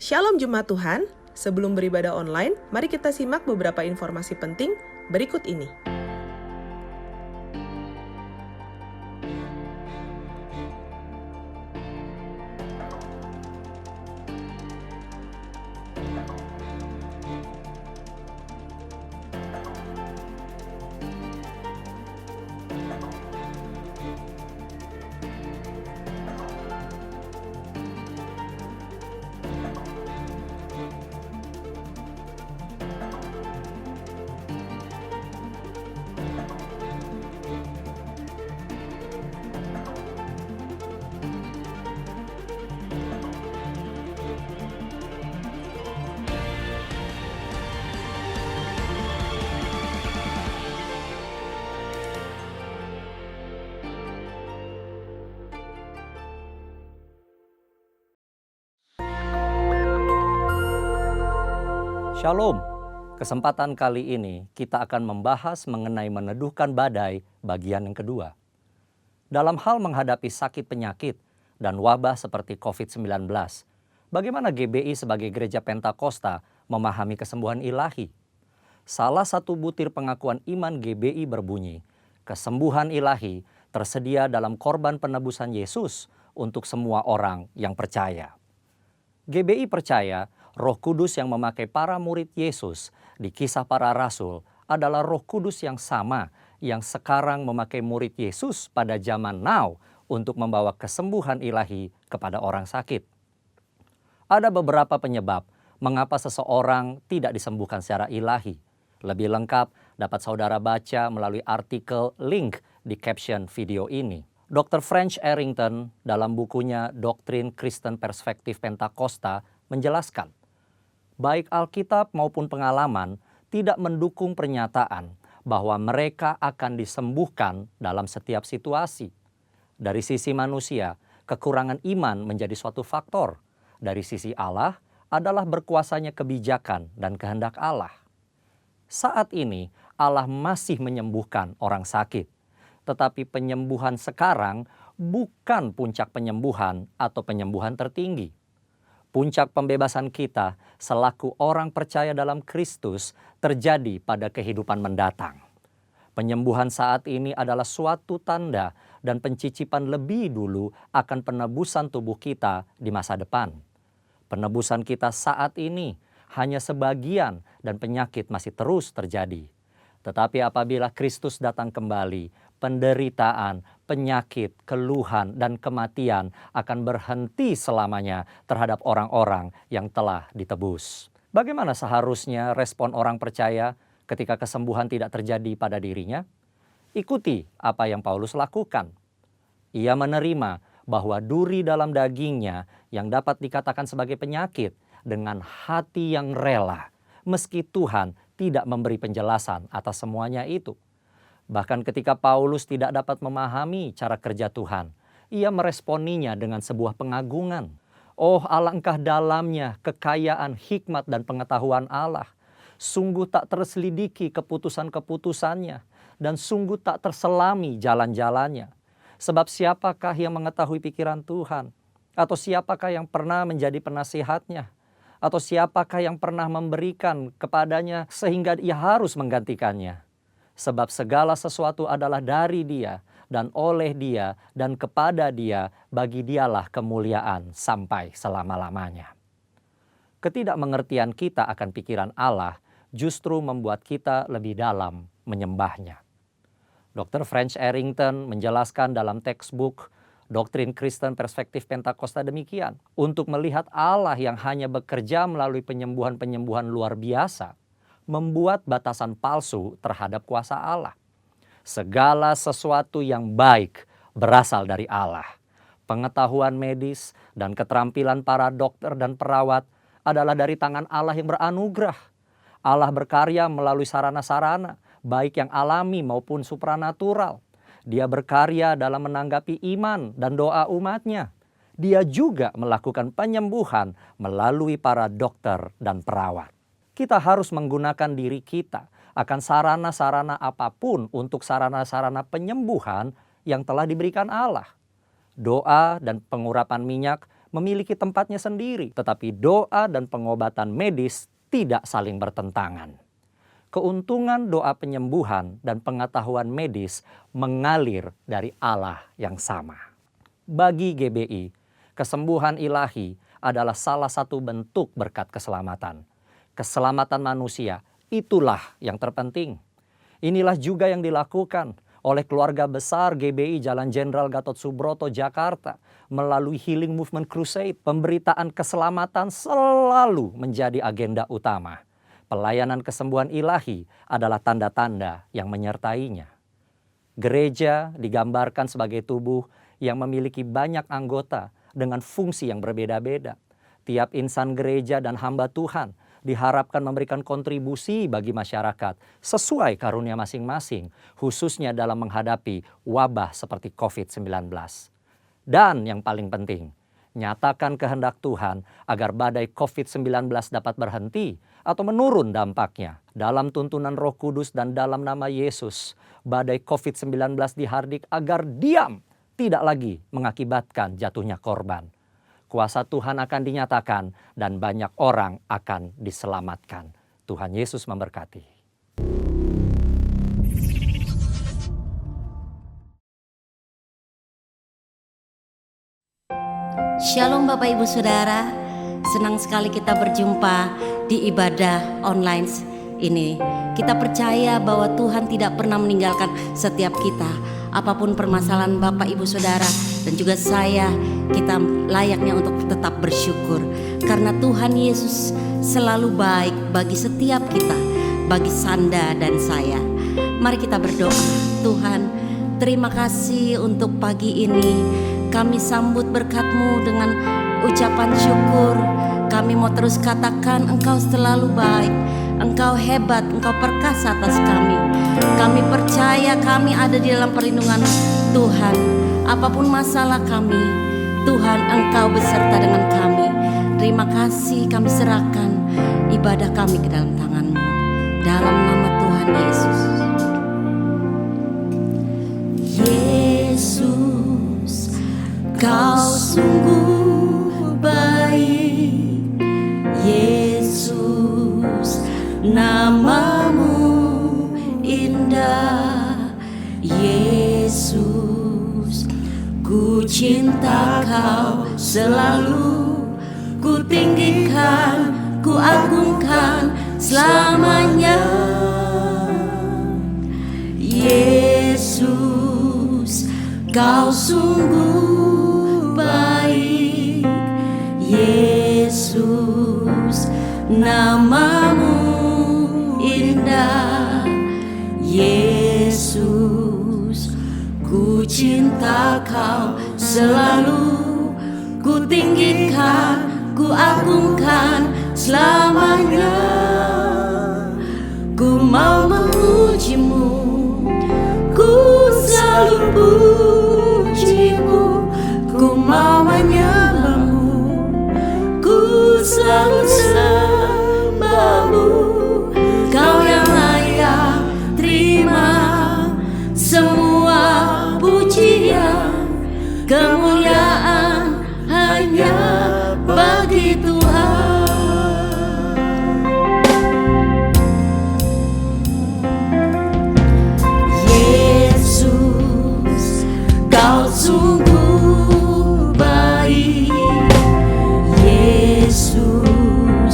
Shalom Jemaat Tuhan, sebelum beribadah online, mari kita simak beberapa informasi penting berikut ini. Shalom, kesempatan kali ini kita akan membahas mengenai meneduhkan badai bagian yang kedua. Dalam hal menghadapi sakit penyakit dan wabah seperti COVID-19, bagaimana GBI sebagai Gereja Pentakosta memahami kesembuhan ilahi? Salah satu butir pengakuan iman GBI berbunyi, kesembuhan ilahi tersedia dalam korban penebusan Yesus untuk semua orang yang percaya. GBI percaya Roh Kudus yang memakai para murid Yesus di Kisah Para Rasul adalah Roh Kudus yang sama yang sekarang memakai murid Yesus pada zaman now untuk membawa kesembuhan ilahi kepada orang sakit. Ada beberapa penyebab mengapa seseorang tidak disembuhkan secara ilahi. Lebih lengkap dapat saudara baca melalui artikel link di caption video ini. Dr. French Arrington dalam bukunya Doktrin Kristen Perspektif Pentakosta menjelaskan, baik Alkitab maupun pengalaman tidak mendukung pernyataan bahwa mereka akan disembuhkan dalam setiap situasi. Dari sisi manusia, kekurangan iman menjadi suatu faktor. Dari sisi Allah adalah berkuasanya kebijakan dan kehendak Allah. Saat ini Allah masih menyembuhkan orang sakit. Tetapi penyembuhan sekarang bukan puncak penyembuhan atau penyembuhan tertinggi. Puncak pembebasan kita selaku orang percaya dalam Kristus terjadi pada kehidupan mendatang. Penyembuhan saat ini adalah suatu tanda dan pencicipan lebih dulu akan penebusan tubuh kita di masa depan. Penebusan kita saat ini hanya sebagian dan penyakit masih terus terjadi. Tetapi apabila Kristus datang kembali, penderitaan, penyakit, keluhan, dan kematian akan berhenti selamanya terhadap orang-orang yang telah ditebus. Bagaimana seharusnya respon orang percaya ketika kesembuhan tidak terjadi pada dirinya? Ikuti apa yang Paulus lakukan. Ia menerima bahwa duri dalam dagingnya yang dapat dikatakan sebagai penyakit dengan hati yang rela, meski Tuhan tidak memberi penjelasan atas semuanya itu. Bahkan ketika Paulus tidak dapat memahami cara kerja Tuhan, ia meresponinya dengan sebuah pengagungan. Oh, alangkah dalamnya kekayaan hikmat dan pengetahuan Allah. Sungguh tak terselidiki keputusan-keputusannya, dan sungguh tak terselami jalan-jalannya. Sebab siapakah yang mengetahui pikiran Tuhan? Atau siapakah yang pernah menjadi penasihatnya? Atau siapakah yang pernah memberikan kepadanya sehingga ia harus menggantikannya? Sebab segala sesuatu adalah dari Dia dan oleh Dia dan kepada Dia, bagi Dialah kemuliaan sampai selama-lamanya. Ketidakmengertian kita akan pikiran Allah justru membuat kita lebih dalam menyembahnya. Dr. French Arrington menjelaskan dalam textbook Doktrin Kristen Perspektif Pentakosta demikian. Untuk melihat Allah yang hanya bekerja melalui penyembuhan-penyembuhan luar biasa, membuat batasan palsu terhadap kuasa Allah. Segala sesuatu yang baik berasal dari Allah. Pengetahuan medis dan keterampilan para dokter dan perawat adalah dari tangan Allah yang beranugerah. Allah berkarya melalui sarana-sarana, baik yang alami maupun supranatural. Dia berkarya dalam menanggapi iman dan doa umatnya. Dia juga melakukan penyembuhan melalui para dokter dan perawat. Kita harus menggunakan diri kita akan sarana-sarana apapun untuk sarana-sarana penyembuhan yang telah diberikan Allah. Doa dan pengurapan minyak memiliki tempatnya sendiri, tetapi doa dan pengobatan medis tidak saling bertentangan. Keuntungan doa penyembuhan dan pengetahuan medis mengalir dari Allah yang sama. Bagi GBI, kesembuhan ilahi adalah salah satu bentuk berkat keselamatan. Keselamatan manusia, itulah yang terpenting. Inilah juga yang dilakukan oleh keluarga besar GBI Jalan Jenderal Gatot Subroto, Jakarta. Melalui Healing Movement Crusade, pemberitaan keselamatan selalu menjadi agenda utama. Pelayanan kesembuhan ilahi adalah tanda-tanda yang menyertainya. Gereja digambarkan sebagai tubuh yang memiliki banyak anggota dengan fungsi yang berbeda-beda. Tiap insan gereja dan hamba Tuhan diharapkan memberikan kontribusi bagi masyarakat sesuai karunia masing-masing, khususnya dalam menghadapi wabah seperti COVID-19. Dan yang paling penting, nyatakan kehendak Tuhan agar badai COVID-19 dapat berhenti atau menurun dampaknya. Dalam tuntunan Roh Kudus dan dalam nama Yesus, badai COVID-19 dihardik agar diam, tidak lagi mengakibatkan jatuhnya korban. Kuasa Tuhan akan dinyatakan dan banyak orang akan diselamatkan. Tuhan Yesus memberkati. Shalom Bapak Ibu Saudara, senang sekali kita berjumpa di ibadah online ini. Kita percaya bahwa Tuhan tidak pernah meninggalkan setiap kita. Apapun permasalahan Bapak Ibu Saudara dan juga saya, kita layaknya untuk tetap bersyukur. Karena Tuhan Yesus selalu baik bagi setiap kita, bagi Sanda dan saya. Mari kita berdoa. Tuhan, terima kasih untuk pagi ini. Kami sambut berkat-Mu dengan ucapan syukur. Kami mau terus katakan Engkau selalu baik, Engkau hebat, Engkau perkasa atas kami. Kami percaya kami ada di dalam perlindungan Tuhan. Apapun masalah kami, Tuhan Engkau beserta dengan kami. Terima kasih, kami serahkan ibadah kami ke dalam tangan-Mu. Dalam nama Tuhan Yesus. Yesus, Kau sungguh baik. Yesus, nama-Mu indah. Yesus, ku cinta Kau selalu, ku tinggikan, ku agungkan selamanya. Yesus, Kau sungguh baik. Yesus, nama-Mu indah. Yesus, ku cinta Kau selalu, ku tinggikan, ku agungkan selamanya. Ku mau memuji-Mu, ku selalu puji-Mu. Ku mau menyembah-Mu, ku selalu sembah-Mu. Kau yang layak terima semua pujian, kemuliaan hanya bagi Tuhan. Yesus, Kau sungguh baik. Yesus,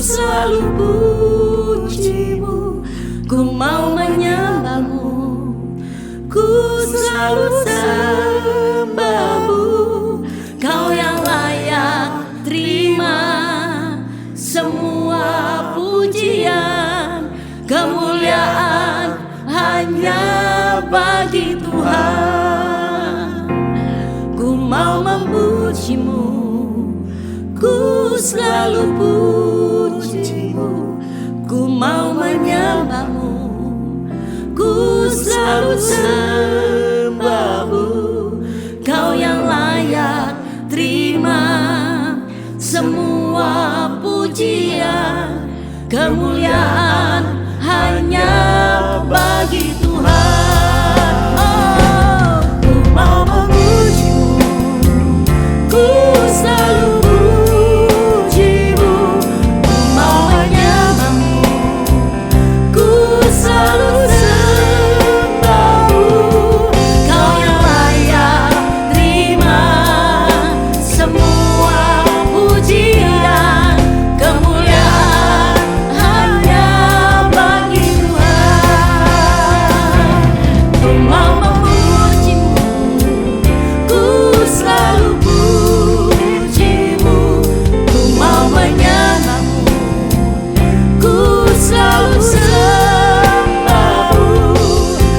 selalu pujimu, ku mau menyembahmu, ku selalu sembahmu. Kau yang layak terima semua pujian, kemuliaan hanya bagi Tuhan. Ku mau memujimu, ku selalu pujimu, ku mau menyembahmu, ku selalu sembahmu. Kau yang layak terima semua pujian, kemuliaan hanya bagi Tuhan. Oh, ku mau memujimu, ku selalu pujimu, ku mau menyembahmu, ku selalu sembahmu. Kau yang layak terima semua pujian, kemuliaan hanya bagi Tuhan. Ku mau memujimu, ku selalu pujimu, ku mau menyembahmu, ku selalu sembahmu.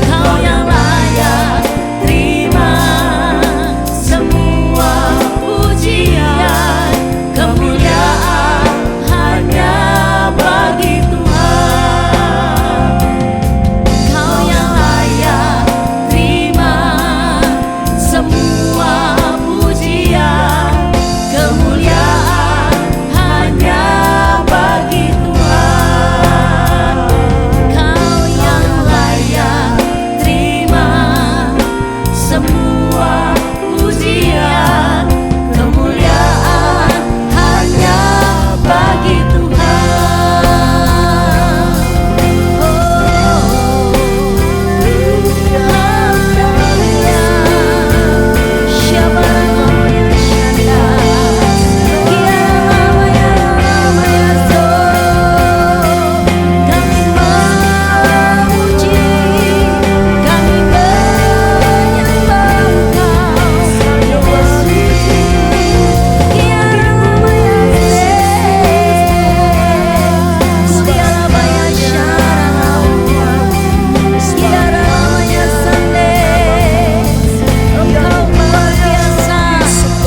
Kau yang layak terima semua pujian, kemuliaan hanya bagi Tuhan. Kau yang layak terima semua pujian, kemuliaan hanya bagi Tuhan. Kau yang layak terima semua pujian, kemuliaan hanya bagi Tuhan.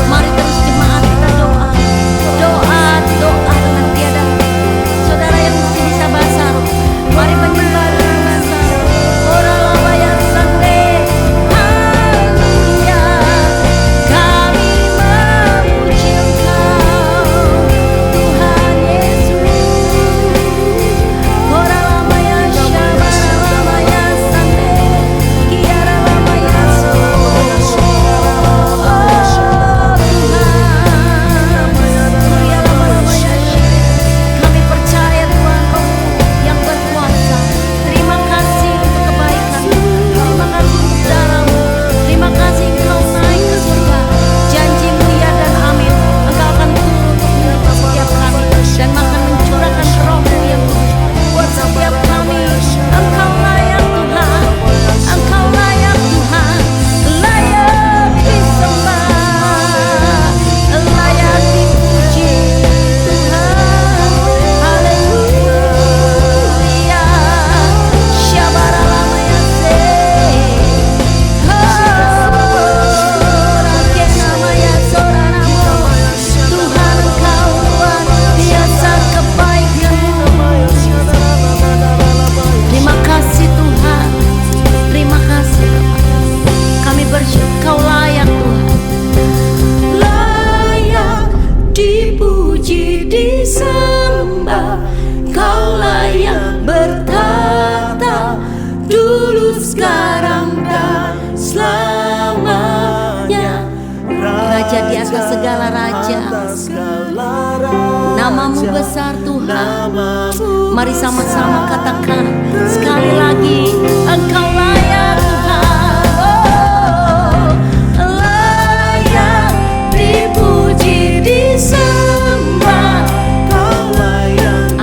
Mari terus jemaat kita doa, doa dengan tiada. Saudara yang mesti bisa bahasa, mari menyembah dengan bahasa. Ora labaya sande, haleluya. Kami memuji Engkau, Tuhan Yesus. Ora labaya syaba, labaya sande, kiara labaya so. Kami percaya Tuhan Kau yang berkuasa. Terima kasih untuk kebaikan-Mu, terima kasih untuk darah-Mu, terima kasih Engkau naik ke surga. Janji-Mu ya dan amin. Engkau akan turun untuk menyertai setiap kami dan akan mencurahkan Roh-Mu yang kudus buat setiap kami. Engkau layak Tuhan, Engkau layak Tuhan, layak disembah, layak dipuji Tuhan. Haleluya. Syabara lamaya se. Rake namaya soranamu. Tuhan Engkau luar biasa kebaikan-Mu. Terima kasih Tuhan, terima kasih Bapak. Kami bersyukur Kau layak Tuhan, layak dipuji disembah. Kau layak bertata dulu sekarang dan selamanya. Raja di atas segala raja, Nama-Mu besar Tuhan. Mari sama-sama katakan sekali lagi, Engkau layak Tuhan. Oh, layak dipuji disembah. Kau layak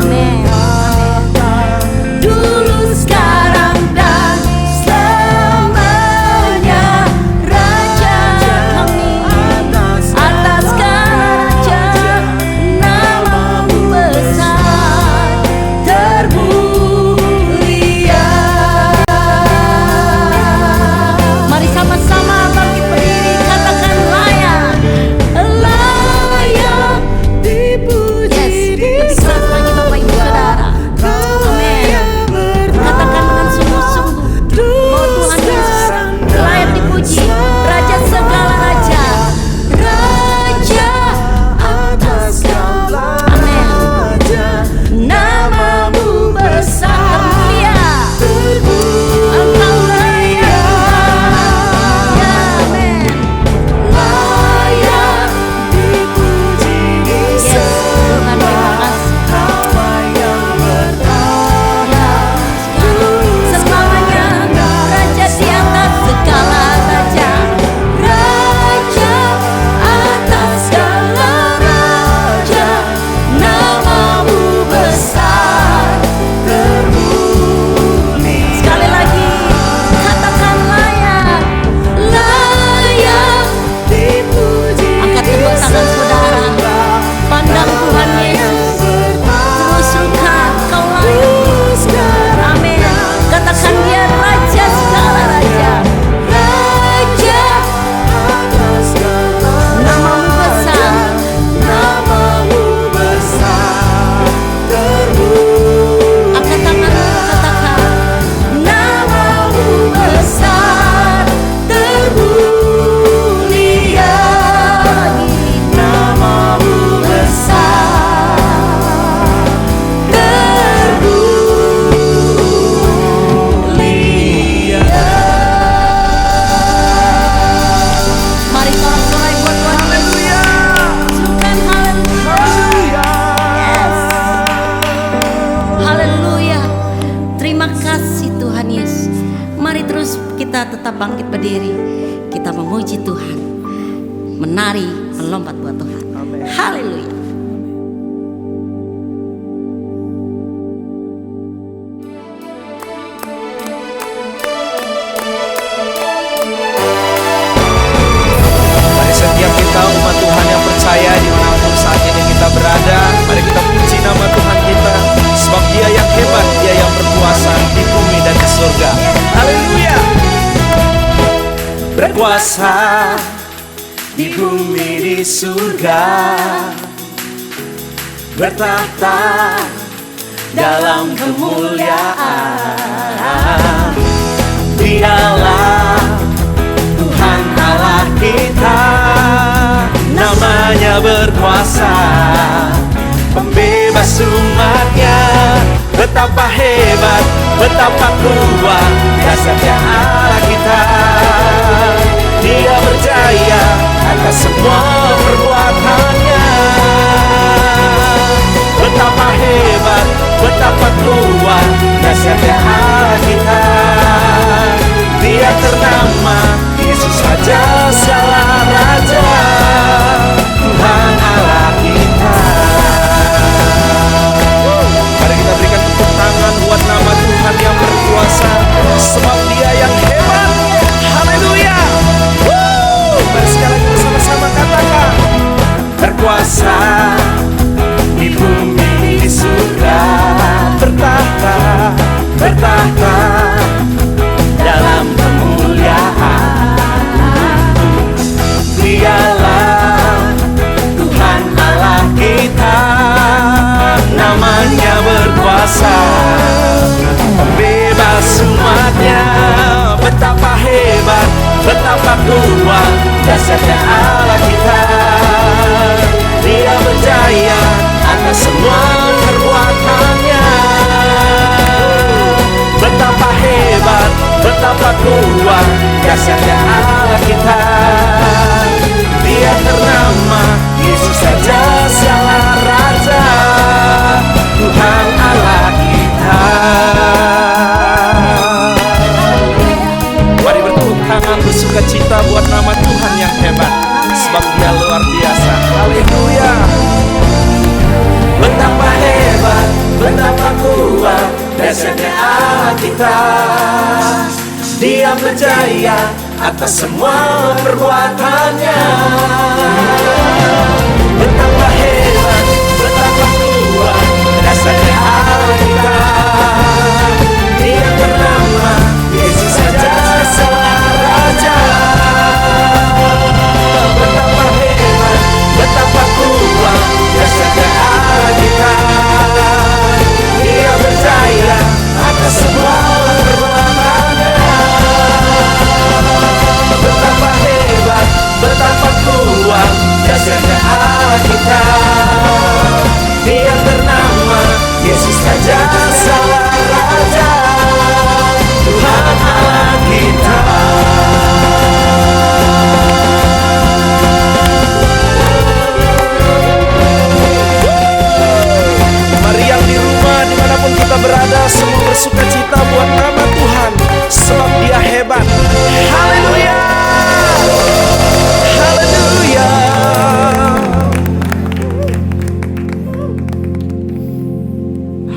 Haleluya. Terima kasih Tuhan Yesus. Mari terus kita tetap bangkit berdiri. Kita memuji Tuhan, menari, melompat buat Tuhan. Haleluya. Mari setiap kita umat Tuhan yang percaya dimanapun saat ini kita berada, mari kita puji nama Tuhan kita, sebab Dia yang hebat, Dia yang berkuasa di bumi dan di surga. Haleluya. Berkuasa di bumi di surga, bertahta dalam kemuliaan. Dialah Tuhan Allah kita, namanya berkuasa, pembebas umatnya. Betapa hebat, betapa kuat dasarnya Allah kita. Dia berjaya atas semua perbuatannya. Betapa hebat, betapa kuat dasarnya Allah kita. Dia ternama Yesus Raja segala Raja, Tuhan Allah kita. Mari kita berikan tepuk tangan buat nama Tuhan yang berkuasa, sebab Dia yang hebat. Haleluya. Mari sekali lagi bersama-sama katakan, berkuasa di bumi di surga, bertahta, bertahta dalam kemuliaan. Dialah Tuhan Allah kita, namanya berkuasa, pembebas umatnya. Betapa hebat, betapa kuat dasarnya Allah kita. Dia berjaya atas semua perbuatannya. Betapa hebat, betapa kuat dasarnya Allah kita. Dia ternama Yesus Raja segala Raja, Tuhan Allah kita. Mari bertepuk tangan bersuka cita buat nama Tuhan yang hebat, sebab Dia luar biasa. Haleluya. Betapa hebat, betapa kuat dasarnya Allah kita. Dia berjaya atas semua perbuatannya. Betapa hebat, betapa kuat dasarnya Allah kita. Dia bernama Yesus Raja segala Raja. Betapa hebat, betapa kuat dasarnya Allah kita. Dia berjaya atas semua perbuatannya. Betapa hebat, betapa kuat dasarnya Allah kita. Dia bernama Yesus Raja segala Raja, Tuhan Allah kita. Mari yang di rumah dimanapun kita berada, semua bersuka cita buat nama Tuhan, sebab Dia hebat. Haleluya. Haleluya.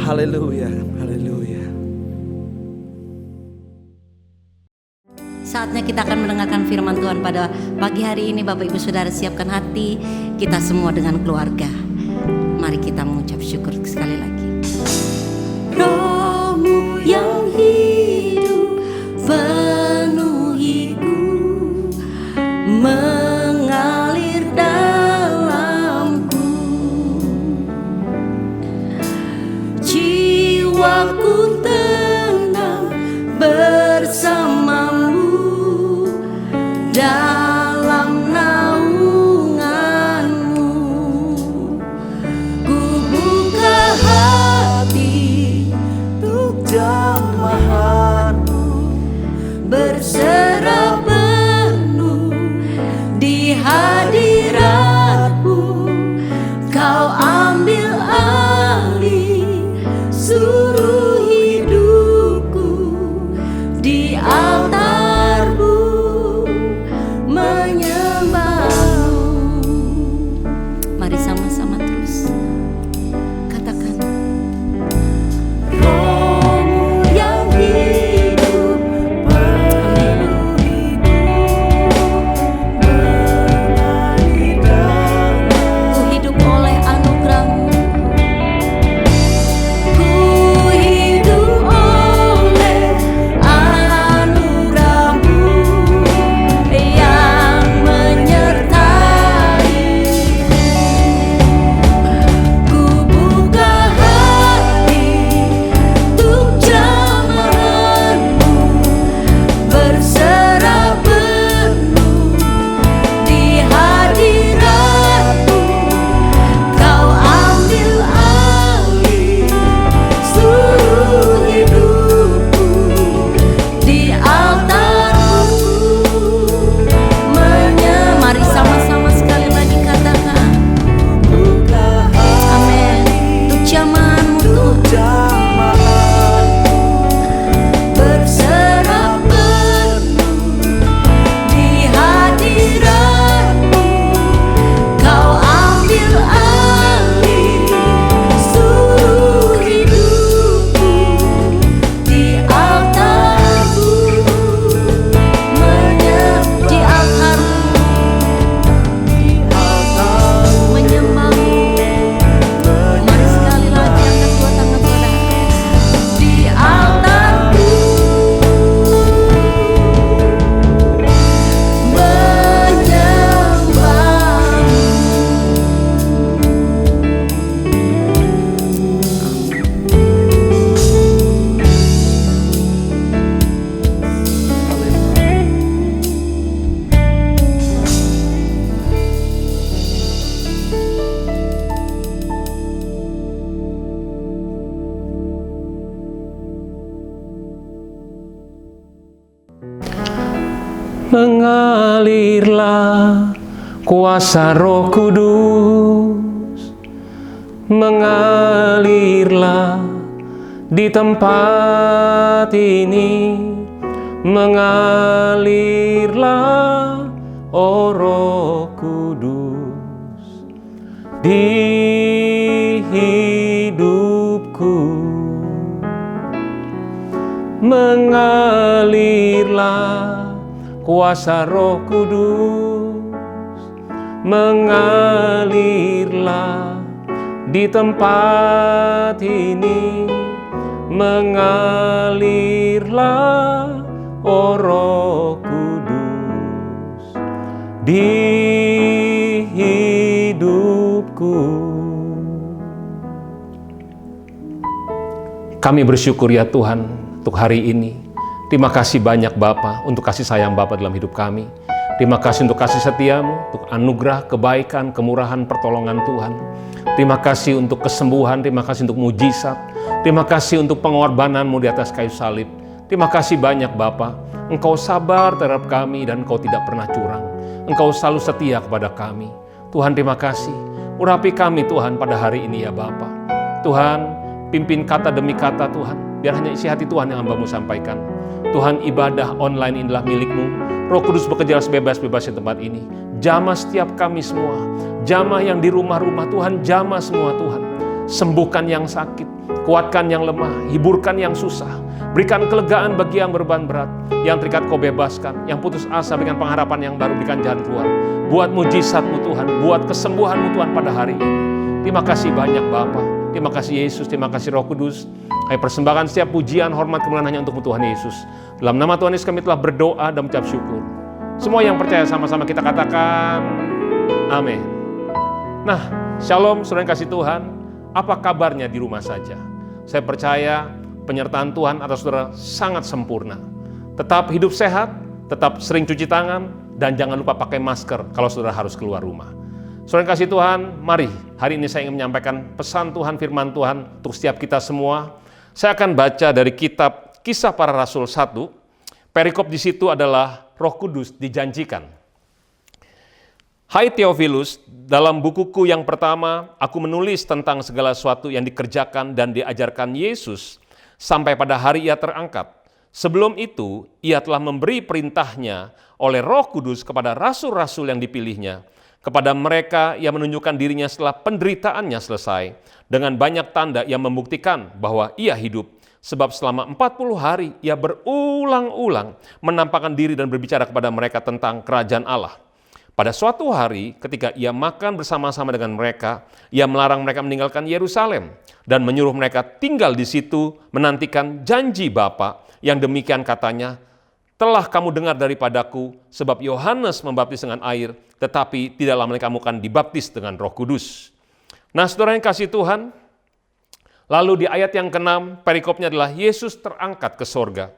Haleluya. Haleluya. Saatnya kita akan mendengarkan firman Tuhan pada pagi hari ini. Bapak Ibu Saudara, siapkan hati kita semua dengan keluarga. Mari kita mengucap syukur sekali lagi. Roh-Mu yang hidup penuhiku, mengalir dalamku. Jiwaku tenang bersamamu dalam naunganmu. Ku buka hati untuk jamahanmu, berserah penuh di hadiratmu. Kau ambil alih Mengalirlah kuasa Roh Kudus, mengalirlah di tempat ini, mengalirlah oh Roh Kudus di hidupku. Mengalirlah kuasa Roh Kudus, mengalirlah di tempat ini, mengalirlah oh Roh Kudus di hidupku. Kami bersyukur ya Tuhan untuk hari ini. Terima kasih banyak Bapa untuk kasih sayang Bapa dalam hidup kami. Terima kasih untuk kasih setiamu, untuk anugerah, kebaikan, kemurahan, pertolongan Tuhan. Terima kasih untuk kesembuhan, terima kasih untuk mujizat. Terima kasih untuk pengorbananmu di atas kayu salib. Terima kasih banyak Bapa. Engkau sabar terhadap kami dan Engkau tidak pernah curang. Engkau selalu setia kepada kami. Tuhan terima kasih. Urapi kami Tuhan pada hari ini ya Bapa. Tuhan, pimpin kata demi kata Tuhan. Biar hanya isi hati Tuhan yang hamba-Mu sampaikan. Tuhan, ibadah online inilah milik-Mu. Roh Kudus bekerja sebebas-bebasnya di tempat ini. Jamah setiap kami semua. Jamah yang di rumah-rumah Tuhan, jamah semua Tuhan. Sembuhkan yang sakit, kuatkan yang lemah, hiburkan yang susah. Berikan kelegaan bagi yang beban berat. Yang terikat Kau bebaskan, yang putus asa dengan pengharapan yang baru, berikan jalan keluar. Buat mujizat-Mu Tuhan, buat kesembuhan-Mu Tuhan pada hari ini. Terima kasih banyak Bapa. Terima kasih Yesus, terima kasih Roh Kudus. Kami persembahkan setiap pujian, hormat, kemuliaan hanya untuk Tuhan Yesus. Dalam nama Tuhan Yesus kami telah berdoa dan mengucap syukur. Semua yang percaya sama-sama kita katakan amin. Nah, shalom saudara yang kasih Tuhan. Apa kabarnya di rumah saja? Saya percaya penyertaan Tuhan atas saudara sangat sempurna. Tetap hidup sehat, tetap sering cuci tangan, dan jangan lupa pakai masker kalau saudara harus keluar rumah. Saudara yang kasih Tuhan, mari hari ini saya ingin menyampaikan pesan Tuhan, firman Tuhan untuk setiap kita semua. Saya akan baca dari kitab Kisah Para Rasul 1. Perikop di situ adalah Roh Kudus dijanjikan. Hai Theophilus, dalam bukuku yang pertama, aku menulis tentang segala sesuatu yang dikerjakan dan diajarkan Yesus sampai pada hari Ia terangkat. Sebelum itu, Ia telah memberi perintahnya oleh Roh Kudus kepada rasul-rasul yang dipilihnya. Kepada mereka Ia menunjukkan dirinya setelah penderitaannya selesai, dengan banyak tanda yang membuktikan bahwa Ia hidup. Sebab selama 40 hari Ia berulang-ulang menampakkan diri dan berbicara kepada mereka tentang kerajaan Allah. Pada suatu hari ketika Ia makan bersama-sama dengan mereka, Ia melarang mereka meninggalkan Yerusalem dan menyuruh mereka tinggal di situ menantikan janji Bapa yang demikian katanya, telah kamu dengar daripadaku, sebab Yohanes membaptis dengan air, tetapi tidak lama lagi kamu akan dibaptis dengan Roh Kudus. Nah, saudara yang kasih Tuhan, lalu di ayat yang ke-6, perikopnya adalah Yesus terangkat ke sorga.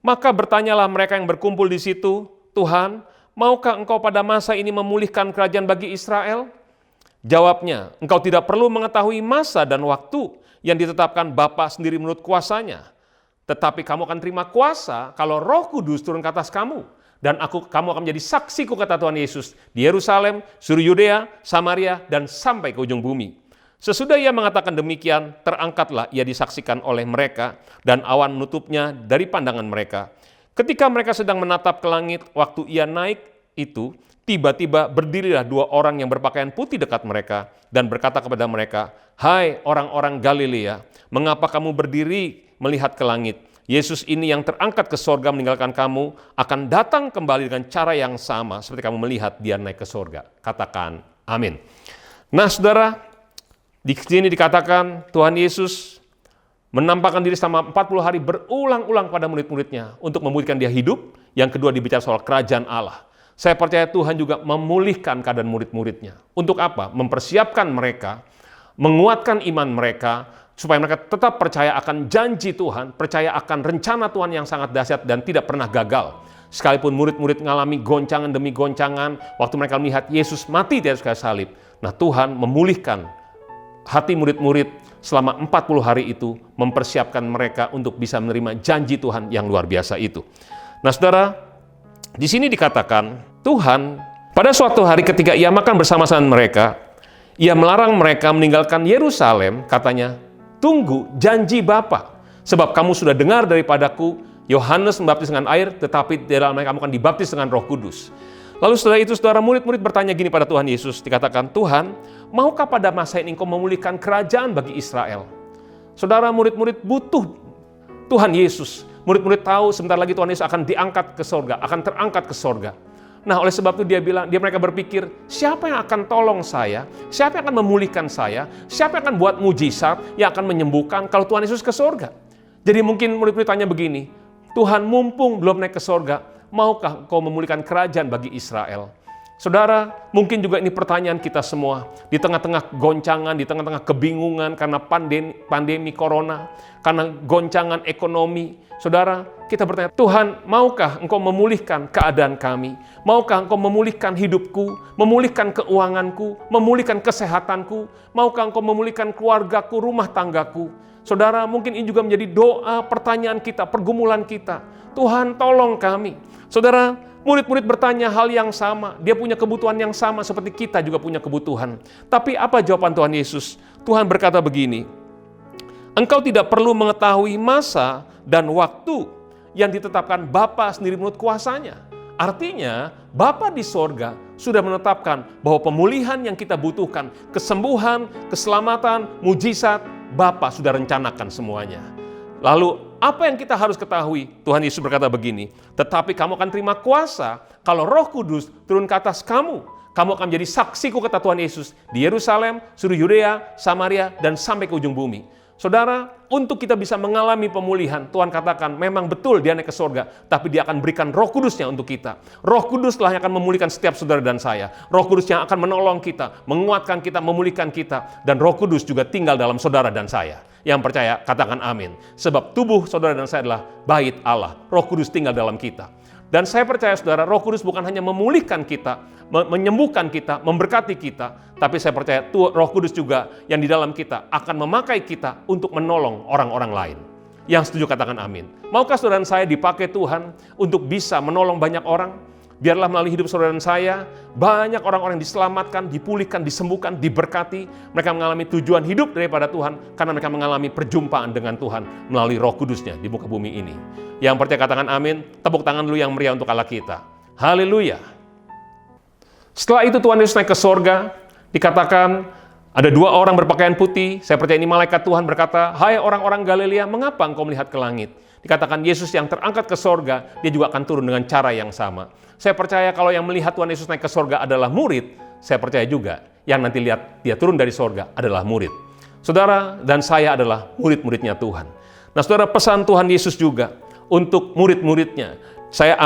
Maka bertanyalah mereka yang berkumpul di situ, Tuhan, maukah Engkau pada masa ini memulihkan kerajaan bagi Israel? Jawabnya, Engkau tidak perlu mengetahui masa dan waktu yang ditetapkan Bapa sendiri menurut kuasanya. Tetapi kamu akan terima kuasa kalau Roh Kudus turun ke atas kamu. Dan kamu akan menjadi saksiku, kata Tuhan Yesus, di Yerusalem, seluruh Yudea, Samaria, dan sampai ke ujung bumi. Sesudah Ia mengatakan demikian, terangkatlah Ia disaksikan oleh mereka, dan awan menutupnya dari pandangan mereka. Ketika mereka sedang menatap ke langit, waktu Ia naik itu, tiba-tiba berdirilah dua orang yang berpakaian putih dekat mereka, dan berkata kepada mereka, hai orang-orang Galilea, mengapa kamu berdiri melihat ke langit? Yesus ini yang terangkat ke sorga meninggalkan kamu, akan datang kembali dengan cara yang sama, seperti kamu melihat Dia naik ke sorga. Katakan amin. Nah saudara, di sini dikatakan Tuhan Yesus menampakkan diri selama 40 hari berulang-ulang pada murid-muridnya untuk membuktikan Dia hidup. Yang kedua dibicara soal kerajaan Allah. Saya percaya Tuhan juga memulihkan keadaan murid-muridnya. Untuk apa? Mempersiapkan mereka, menguatkan iman mereka, supaya mereka tetap percaya akan janji Tuhan, percaya akan rencana Tuhan yang sangat dahsyat dan tidak pernah gagal. Sekalipun murid-murid mengalami goncangan demi goncangan, waktu mereka melihat Yesus mati di atas kayu salib. Nah, Tuhan memulihkan hati murid-murid selama 40 hari itu, mempersiapkan mereka untuk bisa menerima janji Tuhan yang luar biasa itu. Nah, saudara, Di sini dikatakan, Tuhan pada suatu hari ketika ia makan bersama-sama mereka, ia melarang mereka meninggalkan Yerusalem, katanya, tunggu janji Bapa, sebab kamu sudah dengar daripadaku, Yohanes membaptis dengan air, tetapi di dalam mereka kamu akan dibaptis dengan Roh Kudus. Lalu setelah itu, saudara, murid-murid bertanya gini pada Tuhan Yesus, dikatakan, Tuhan, maukah pada masa ini Engkau memulihkan kerajaan bagi Israel? Saudara, murid-murid butuh Tuhan Yesus. Murid-murid tahu sebentar lagi Tuhan Yesus akan diangkat ke sorga, akan terangkat ke sorga. Nah, oleh sebab itu mereka berpikir, siapa yang akan tolong saya? Siapa yang akan memulihkan saya? Siapa yang akan buat mujizat yang akan menyembuhkan kalau Tuhan Yesus ke sorga? Jadi mungkin murid-murid tanya begini, Tuhan mumpung belum naik ke sorga, maukah Engkau memulihkan kerajaan bagi Israel? Saudara, mungkin juga ini pertanyaan kita semua. Di tengah-tengah goncangan, di tengah-tengah kebingungan karena pandemi corona, karena goncangan ekonomi. Saudara, kita bertanya, Tuhan, maukah Engkau memulihkan keadaan kami? Maukah Engkau memulihkan hidupku, memulihkan keuanganku, memulihkan kesehatanku? Maukah Engkau memulihkan keluargaku, rumah tanggaku? Saudara, mungkin ini juga menjadi doa, pertanyaan kita, pergumulan kita. Tuhan, tolong kami. Saudara, murid-murid bertanya hal yang sama. Dia punya kebutuhan yang sama seperti kita juga punya kebutuhan. Tapi apa jawaban Tuhan Yesus? Tuhan berkata begini, Engkau tidak perlu mengetahui masa dan waktu yang ditetapkan Bapa sendiri menurut kuasanya. Artinya, Bapa di sorga sudah menetapkan bahwa pemulihan yang kita butuhkan, kesembuhan, keselamatan, mujizat, Bapa sudah rencanakan semuanya. Lalu, apa yang kita harus ketahui? Tuhan Yesus berkata begini, tetapi kamu akan terima kuasa kalau Roh Kudus turun ke atas kamu. Kamu akan menjadi saksiku, kata Tuhan Yesus, di Yerusalem, seluruh Yudea, Samaria, dan sampai ke ujung bumi. Saudara, untuk kita bisa mengalami pemulihan, Tuhan katakan memang betul dia naik ke sorga, tapi dia akan berikan Roh Kudusnya untuk kita. Roh Kuduslah yang akan memulihkan setiap saudara dan saya. Roh Kudus yang akan menolong kita, menguatkan kita, memulihkan kita. Dan Roh Kudus juga tinggal dalam saudara dan saya. Yang percaya, katakan amin. Sebab tubuh saudara dan saya adalah bait Allah. Roh Kudus tinggal dalam kita. Dan saya percaya saudara, Roh Kudus bukan hanya memulihkan kita, menyembuhkan kita, memberkati kita, tapi saya percaya Roh Kudus juga yang di dalam kita akan memakai kita untuk menolong orang-orang lain. Yang setuju katakan amin. Maukah saudara dan saya dipakai Tuhan untuk bisa menolong banyak orang? Biarlah melalui hidup saudara dan saya, banyak orang-orang yang diselamatkan, dipulihkan, disembuhkan, diberkati. Mereka mengalami tujuan hidup daripada Tuhan, karena mereka mengalami perjumpaan dengan Tuhan melalui Roh Kudusnya di muka bumi ini. Yang percaya katakan amin, tepuk tangan dulu yang meriah untuk Allah kita. Haleluya. Setelah itu Tuhan Yesus naik ke sorga, dikatakan ada dua orang berpakaian putih. Saya percaya ini malaikat Tuhan berkata, hai orang-orang Galilea, mengapa engkau melihat ke langit? Dikatakan Yesus yang terangkat ke sorga, dia juga akan turun dengan cara yang sama. Saya percaya kalau yang melihat Tuhan Yesus naik ke sorga adalah murid, saya percaya juga yang nanti lihat dia turun dari sorga adalah murid. Saudara dan saya adalah murid-muridnya Tuhan. Nah saudara, pesan Tuhan Yesus juga untuk murid-muridnya. Saya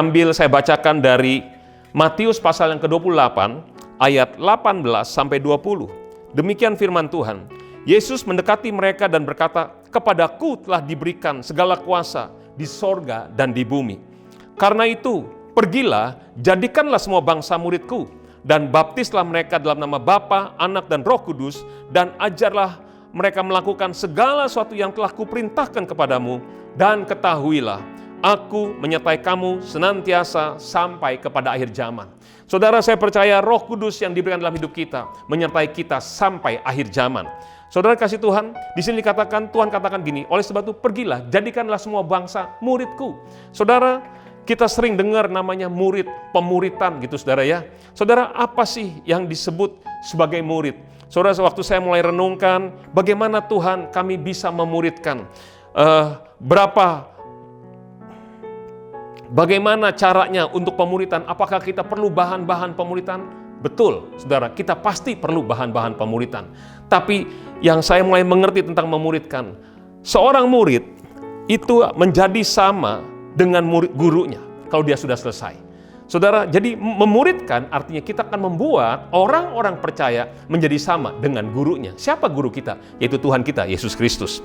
bacakan dari Matius pasal yang ke-28, ayat 18 sampai 20. Demikian firman Tuhan. Yesus mendekati mereka dan berkata, kepadaku telah diberikan segala kuasa di sorga dan di bumi. Karena itu, pergilah, jadikanlah semua bangsa muridku, dan baptislah mereka dalam nama Bapa, Anak, dan Roh Kudus, dan ajarlah mereka melakukan segala sesuatu yang telah kuperintahkan kepadamu, dan ketahuilah, aku menyertai kamu senantiasa sampai kepada akhir zaman. Saudara, saya percaya Roh Kudus yang diberikan dalam hidup kita menyertai kita sampai akhir zaman. Saudara kasih Tuhan, di sini dikatakan, Tuhan katakan gini, oleh sebab itu pergilah, jadikanlah semua bangsa muridku. Saudara, kita sering dengar namanya murid, pemuritan gitu saudara ya. Saudara, apa sih yang disebut sebagai murid? Saudara, waktu saya mulai renungkan, bagaimana Tuhan kami bisa memuridkan? Bagaimana caranya untuk pemuritan? Apakah kita perlu bahan-bahan pemuritan? Betul, saudara, kita pasti perlu bahan-bahan pemuritan. Tapi yang saya mulai mengerti tentang memuridkan, seorang murid itu menjadi sama dengan murid gurunya kalau dia sudah selesai. Saudara, jadi memuridkan artinya kita akan membuat orang-orang percaya menjadi sama dengan gurunya. Siapa guru kita? Yaitu Tuhan kita, Yesus Kristus.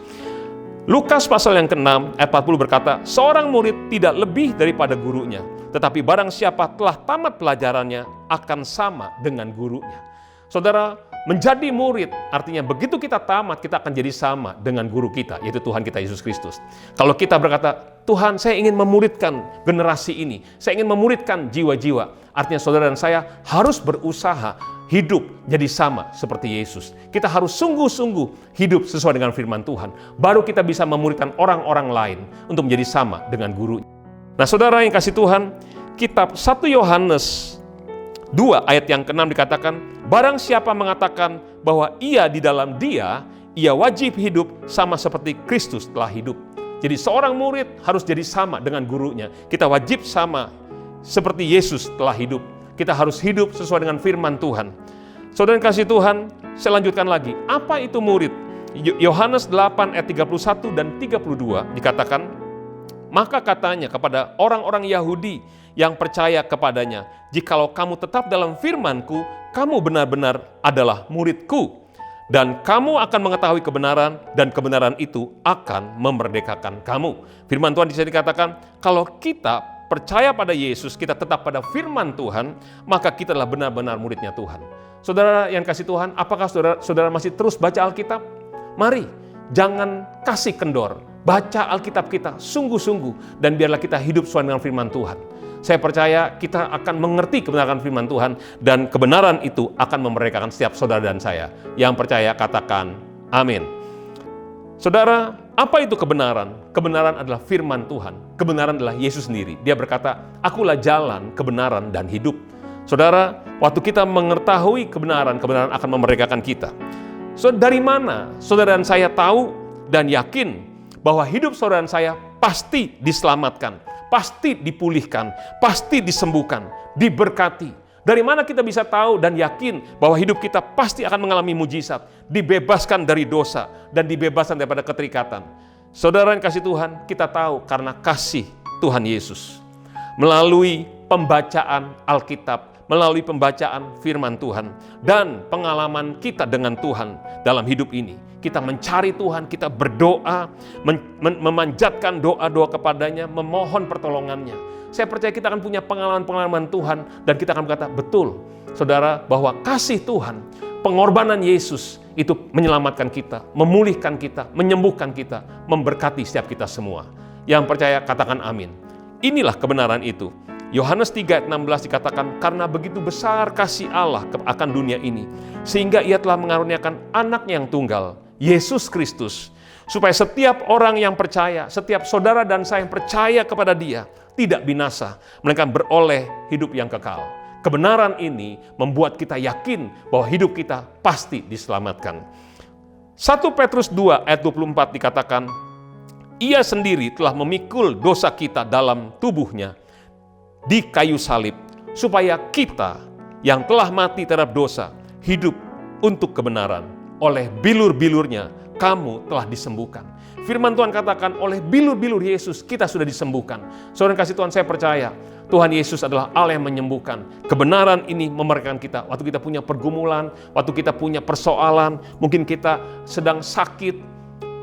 Lukas pasal yang ke-6 ayat 40 berkata, seorang murid tidak lebih daripada gurunya, tetapi barang siapa telah tamat pelajarannya akan sama dengan gurunya. Saudara, Menjadi murid artinya begitu kita tamat, kita akan jadi sama dengan guru kita, yaitu Tuhan kita Yesus Kristus. Kalau kita berkata, Tuhan, saya ingin memuridkan generasi ini, saya ingin memuridkan jiwa-jiwa, artinya saudara dan saya harus berusaha hidup jadi sama seperti Yesus. Kita harus sungguh-sungguh hidup sesuai dengan firman Tuhan. Baru kita bisa memuridkan orang-orang lain untuk menjadi sama dengan gurunya. Nah, saudara yang kasih Tuhan, kitab 1 Yohanes 2 ayat yang ke-6 dikatakan, barang siapa mengatakan bahwa ia di dalam Dia, ia wajib hidup sama seperti Kristus telah hidup. Jadi seorang murid harus jadi sama dengan gurunya. Kita wajib sama seperti Yesus telah hidup. Kita harus hidup sesuai dengan firman Tuhan. Saudara yang kasih Tuhan, saya lanjutkan lagi. Apa itu murid? Yohanes 8 ayat 31 dan 32 dikatakan, maka katanya kepada orang-orang Yahudi yang percaya kepadanya, jikalau kamu tetap dalam firman-Ku, kamu benar-benar adalah murid-Ku, dan kamu akan mengetahui kebenaran, dan kebenaran itu akan memerdekakan kamu. Firman Tuhan di sini dikatakan, kalau kita percaya pada Yesus, kita tetap pada firman Tuhan, maka kita adalah benar-benar muridnya Tuhan. Saudara yang kasih Tuhan, apakah saudara masih terus baca Alkitab? Mari, jangan kasih kendor. Baca Alkitab kita sungguh-sungguh, dan biarlah kita hidup sesuai dengan firman Tuhan. Saya percaya kita akan mengerti kebenaran firman Tuhan, dan kebenaran itu akan memerdekakan setiap saudara dan saya. Yang percaya katakan amin. Saudara, apa itu kebenaran? Kebenaran adalah firman Tuhan. Kebenaran adalah Yesus sendiri. Dia berkata, akulah jalan, kebenaran, dan hidup. Saudara, waktu kita mengetahui kebenaran, kebenaran akan memerdekakan kita. So, dari mana saudara dan saya tahu dan yakin bahwa hidup saudara dan saya pasti diselamatkan, pasti dipulihkan, pasti disembuhkan, diberkati. Dari mana kita bisa tahu dan yakin bahwa hidup kita pasti akan mengalami mujizat, dibebaskan dari dosa, dan dibebaskan daripada keterikatan? Saudara yang kasih Tuhan, kita tahu karena kasih Tuhan Yesus. Melalui pembacaan Alkitab, melalui pembacaan firman Tuhan, dan pengalaman kita dengan Tuhan dalam hidup ini. Kita mencari Tuhan, kita berdoa, memanjatkan doa-doa kepadanya, memohon pertolongannya. Saya percaya kita akan punya pengalaman-pengalaman Tuhan, dan kita akan berkata, betul, saudara, bahwa kasih Tuhan, pengorbanan Yesus, itu menyelamatkan kita, memulihkan kita, menyembuhkan kita, memberkati setiap kita semua. Yang percaya, katakan amin. Inilah kebenaran itu. Yohanes 3 ayat 16 dikatakan, karena begitu besar kasih Allah akan dunia ini, sehingga ia telah mengaruniakan anaknya yang tunggal, Yesus Kristus, supaya setiap orang yang percaya, setiap saudara dan saya yang percaya kepada Dia, tidak binasa, melainkan beroleh hidup yang kekal. Kebenaran ini membuat kita yakin bahwa hidup kita pasti diselamatkan. 1 Petrus 2 ayat 24 dikatakan, ia sendiri telah memikul dosa kita dalam tubuhnya di kayu salib, supaya kita yang telah mati terhadap dosa hidup untuk kebenaran. Oleh bilur-bilurnya kamu telah disembuhkan. Firman Tuhan katakan, oleh bilur-bilur Yesus kita sudah disembuhkan. Saudara kasih Tuhan, saya percaya Tuhan Yesus adalah Allah yang menyembuhkan. Kebenaran ini memerdekakan kita. Waktu kita punya pergumulan, waktu kita punya persoalan, mungkin kita sedang sakit,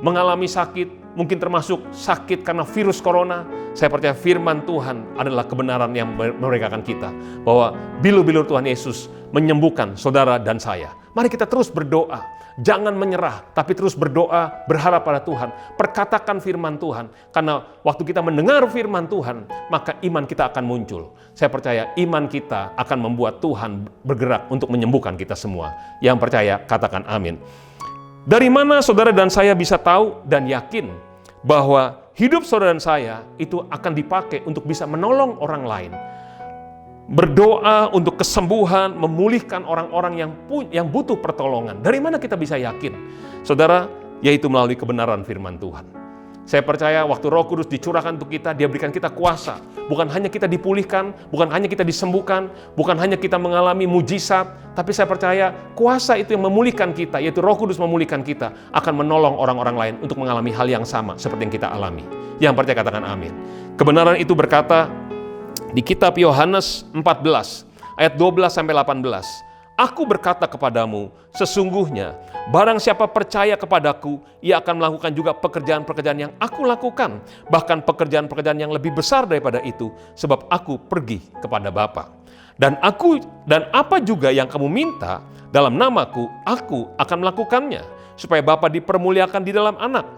mengalami sakit, mungkin termasuk sakit karena virus corona. Saya percaya firman Tuhan adalah kebenaran yang memerdekakan kita. Bahwa bilur-bilur Tuhan Yesus menyembuhkan saudara dan saya. Mari kita terus berdoa. Jangan menyerah, tapi terus berdoa, berharap pada Tuhan. Perkatakan firman Tuhan. Karena waktu kita mendengar firman Tuhan, maka iman kita akan muncul. Saya percaya iman kita akan membuat Tuhan bergerak untuk menyembuhkan kita semua. Yang percaya, katakan amin. Dari mana saudara dan saya bisa tahu dan yakin bahwa hidup saudara dan saya itu akan dipakai untuk bisa menolong orang lain? Berdoa untuk kesembuhan, memulihkan orang-orang yang butuh pertolongan. Dari mana kita bisa yakin? Saudara, yaitu melalui kebenaran firman Tuhan. Saya percaya waktu Roh Kudus dicurahkan untuk kita, Dia berikan kita kuasa. Bukan hanya kita dipulihkan, bukan hanya kita disembuhkan, bukan hanya kita mengalami mujizat, tapi saya percaya kuasa itu yang memulihkan kita, yaitu Roh Kudus memulihkan kita, akan menolong orang-orang lain untuk mengalami hal yang sama seperti yang kita alami. Yang percaya katakan amin. Kebenaran itu berkata di kitab Yohanes 14 ayat 12 sampai 18. Aku berkata kepadamu, sesungguhnya barang siapa percaya kepadaku, ia akan melakukan juga pekerjaan-pekerjaan yang aku lakukan, bahkan pekerjaan-pekerjaan yang lebih besar daripada itu, sebab aku pergi kepada Bapa. Dan apa juga yang kamu minta dalam namaku, aku akan melakukannya, supaya Bapa dipermuliakan di dalam Anak.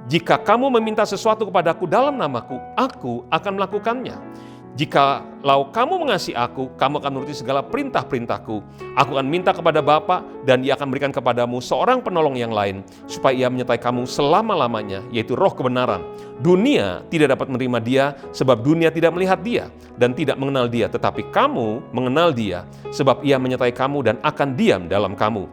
Jika kamu meminta sesuatu kepadaku dalam namaku, aku akan melakukannya. Jikalau kamu mengasihi aku, kamu akan menuruti segala perintah-perintahku. Aku akan minta kepada Bapa, dan Ia akan berikan kepadamu seorang penolong yang lain, supaya Ia menyertai kamu selama-lamanya, yaitu Roh kebenaran. Dunia tidak dapat menerima Dia, sebab dunia tidak melihat Dia, dan tidak mengenal Dia. Tetapi kamu mengenal Dia, sebab Ia menyertai kamu dan akan diam dalam kamu.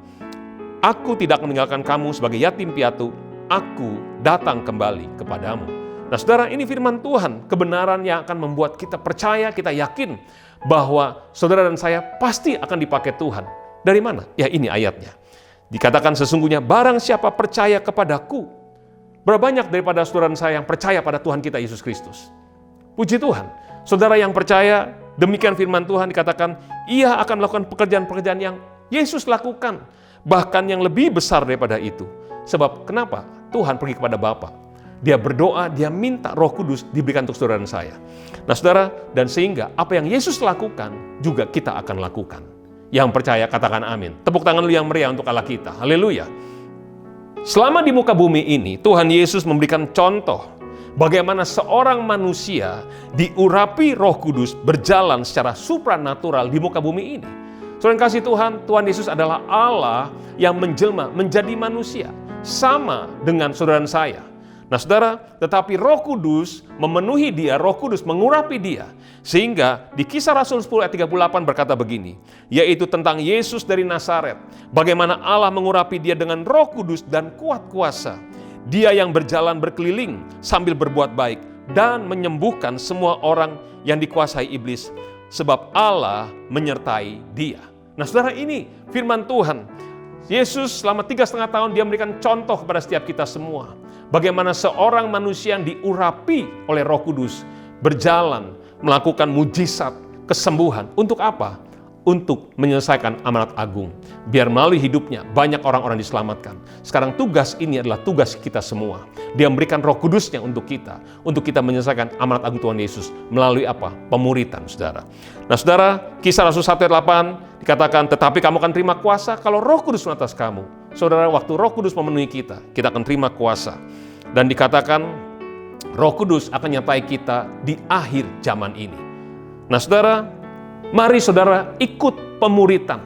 Aku tidak meninggalkan kamu sebagai yatim piatu, aku datang kembali kepadamu. Nah saudara, ini firman Tuhan, kebenaran yang akan membuat kita percaya, kita yakin bahwa saudara dan saya pasti akan dipakai Tuhan. Dari mana? Ya ini ayatnya. Dikatakan sesungguhnya barang siapa percaya kepadaku. Berapa banyak daripada saudara dan saya yang percaya pada Tuhan kita Yesus Kristus? Puji Tuhan. Saudara yang percaya, demikian firman Tuhan dikatakan, Ia akan melakukan pekerjaan-pekerjaan yang Yesus lakukan. Bahkan yang lebih besar daripada itu. Sebab kenapa? Tuhan pergi kepada Bapa. Dia berdoa, dia minta Roh Kudus diberikan untuk saudara dan saya. Nah saudara, dan sehingga apa yang Yesus lakukan, juga kita akan lakukan. Yang percaya katakan amin. Tepuk tangan lu yang meriah untuk Allah kita. Haleluya. Selama di muka bumi ini, Tuhan Yesus memberikan contoh bagaimana seorang manusia diurapi Roh Kudus berjalan secara supranatural di muka bumi ini. Saudara yang kasih Tuhan, Tuhan Yesus adalah Allah yang menjelma menjadi manusia. Sama dengan saudara dan saya. Nah saudara, tetapi Roh Kudus memenuhi dia, Roh Kudus mengurapi dia. Sehingga di Kisah Rasul 10 ayat 38 berkata begini, yaitu tentang Yesus dari Nazaret. Bagaimana Allah mengurapi dia dengan Roh Kudus dan kuat kuasa. Dia yang berjalan berkeliling sambil berbuat baik dan menyembuhkan semua orang yang dikuasai iblis. Sebab Allah menyertai dia. Nah saudara, ini firman Tuhan. Yesus selama 3,5 tahun dia memberikan contoh kepada setiap kita semua. Bagaimana seorang manusia yang diurapi oleh Roh Kudus berjalan melakukan mujizat, kesembuhan. Untuk apa? Untuk menyelesaikan amanat agung. Biar melalui hidupnya banyak orang-orang diselamatkan. Sekarang tugas ini adalah tugas kita semua. Dia memberikan Roh Kudusnya untuk kita menyelesaikan amanat agung Tuhan Yesus. Melalui apa? Pemuritan, saudara. Nah saudara, Kisah Rasul 1 ayat 8 dikatakan, tetapi kamu akan terima kuasa kalau Roh Kudus atas kamu. Saudara, waktu Roh Kudus memenuhi kita akan terima kuasa. Dan dikatakan Roh Kudus akan nyertai kita di akhir zaman ini. Nah saudara, mari saudara ikut pemuritan.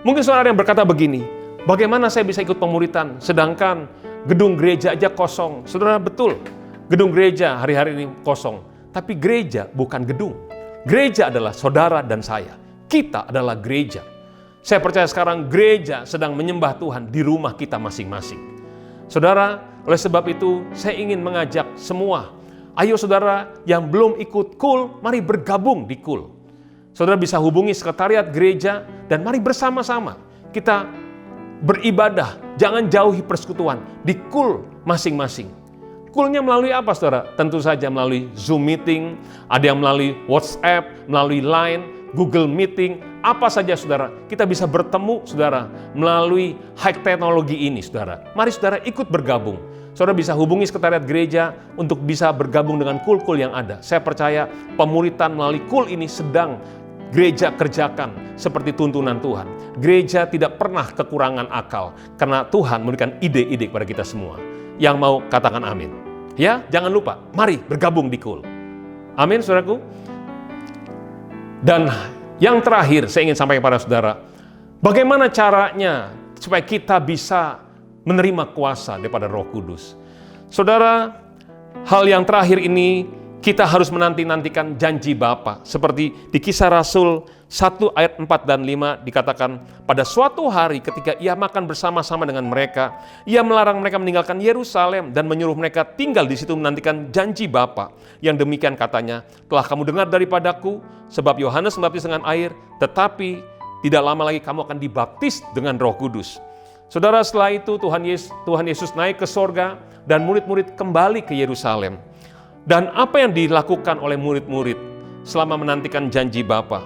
Mungkin saudara yang berkata begini, bagaimana saya bisa ikut pemuritan sedangkan gedung gereja aja kosong? Saudara, betul, gedung gereja hari-hari ini kosong. Tapi gereja bukan gedung. Gereja adalah saudara dan saya. Kita adalah gereja. Saya percaya sekarang gereja sedang menyembah Tuhan di rumah kita masing-masing. Saudara, oleh sebab itu saya ingin mengajak semua, ayo saudara yang belum ikut KUL, mari bergabung di KUL. Saudara bisa hubungi sekretariat gereja dan mari bersama-sama kita beribadah. Jangan jauhi persekutuan di KUL masing-masing. KUL-nya melalui apa saudara? Tentu saja melalui Zoom meeting, ada yang melalui WhatsApp, melalui Line, Google Meeting, apa saja saudara, kita bisa bertemu saudara melalui high teknologi ini saudara. Mari saudara ikut bergabung. Saudara bisa hubungi sekretariat gereja untuk bisa bergabung dengan KUL-KUL yang ada. Saya percaya pemuritan melalui KUL ini sedang gereja kerjakan seperti tuntunan Tuhan. Gereja tidak pernah kekurangan akal karena Tuhan memberikan ide-ide kepada kita semua. Yang mau katakan amin. Ya, jangan lupa, mari bergabung di KUL. Amin saudaraku. Dan yang terakhir saya ingin sampaikan kepada saudara, bagaimana caranya supaya kita bisa menerima kuasa daripada Roh Kudus. Saudara, hal yang terakhir ini kita harus menanti-nantikan janji Bapa. Seperti di Kisah Rasul 1 ayat 4 dan 5 dikatakan, pada suatu hari ketika ia makan bersama-sama dengan mereka, ia melarang mereka meninggalkan Yerusalem dan menyuruh mereka tinggal di situ menantikan janji Bapa. Yang demikian katanya, telah kamu dengar daripadaku, sebab Yohanes membaptis dengan air, tetapi tidak lama lagi kamu akan dibaptis dengan Roh Kudus. Saudara, setelah itu Tuhan Yesus naik ke sorga dan murid-murid kembali ke Yerusalem. Dan apa yang dilakukan oleh murid-murid selama menantikan janji Bapa?